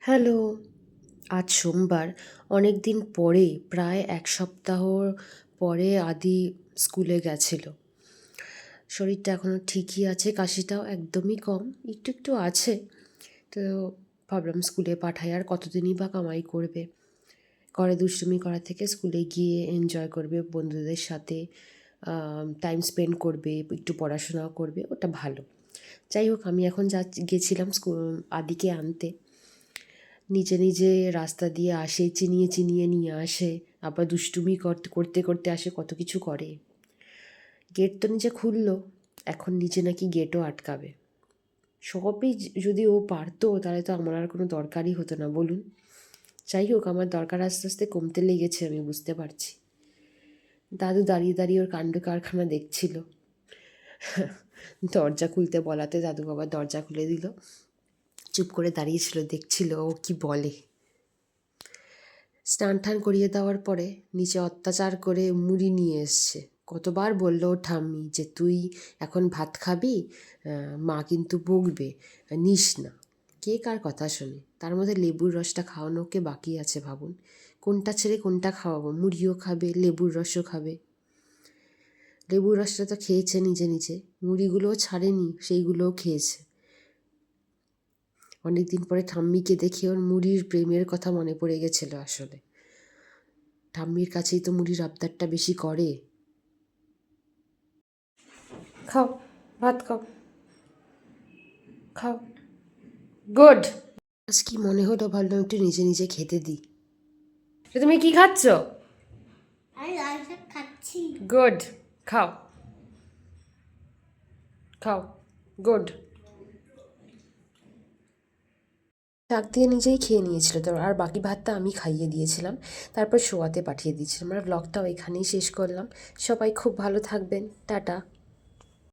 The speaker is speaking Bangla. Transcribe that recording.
হ্যালো। আজ সোমবার। অনেক দিন পরে, প্রায় এক সপ্তাহর পরে আদি স্কুলে গেছিল। শরীরটা এখনও ঠিকই আছে, কাশিটাও একদমই কম, একটু একটু আছে। তো ভাবলাম স্কুলে পাঠাই, আর কতদিনই বা কামাই করবে। ঘরে দুষ্টুমি করা থেকে স্কুলে গিয়ে এনজয় করবে, বন্ধুদের সাথে টাইম স্পেন্ড করবে, একটু পড়াশোনাও করবে, ওটা ভালো। যাই হোক, আমি এখন গেছিলাম আদিকে আনতে। নিজে নিজে রাস্তা দিয়ে আসে, চিনিয়ে চিনিয়ে নিয়ে আসে, আবার দুষ্টুমি করতে করতে করতে আসে, কত কিছু করে। গেট তো নিজে খুললো, এখন নিজে নাকি গেটও আটকাবে। সবই যদি ও পারতো তাহলে তো আমার আর কোনো দরকারই হতো না, বলুন। যাই হোক, আমার দরকার আস্তে আস্তে কমতে লেগেছে, আমি বুঝতে পারছি। দাদু দাঁড়িয়ে দাঁড়িয়ে ওর কাণ্ড কারখানা দেখছিল। দরজা খুলতে বলাতে দাদু বাবা দরজা খুলে দিল। চুপ করে দাঁড়িয়েছিল, দেখছিল ও কি বলে। স্নান টান করিয়ে দেওয়ার পরে নিচে অত্যাচার করে মুড়ি নিয়ে এসছে। কতবার বলল ওর ঠাম্মি যে তুই এখন ভাত খাবি, মা কিন্তু বকবে, নিস না। কে কার কথা শোনে? তার মধ্যে লেবুর রসটা খাওয়ানোকে বাকি আছে, ভাবুন। কোনটা ছেড়ে কোনটা খাওয়াবো? মুড়িও খাবে, লেবুর রসও খাবে। লেবুর রসটা তো খেয়েছে নিজে নিজে, মুড়িগুলোও ছাড়েনি, সেইগুলোও খেয়েছে। অনেকদিন পরে ঠাম্মিকে দেখে ওর মুড়ির প্রেমের কথা মনে পড়ে গেছিল আসলে। ঠাম্মির কাছেই তো মুড়ির আবদারটা বেশি করে। খাও, ভাত খাও, খাও। গুড। আজ কি মনে হলো, ভাবলাম একটু নিজে নিজে খেতে দিই। তুমি কি খাচ্ছ? আমি লাল শাক খাচ্ছি। গুড, খাও খাও, গুড। শাক দিয়ে নিজেই খেয়ে নিয়েছিল তো, আর বাকি ভাতটা আমি খাইয়ে দিয়েছিলাম। তারপর শোয়াতে পাঠিয়ে দিয়েছিলাম। আর ব্লগটাও এখানেই শেষ করলাম। সবাই খুব ভালো থাকবেন, টাটা।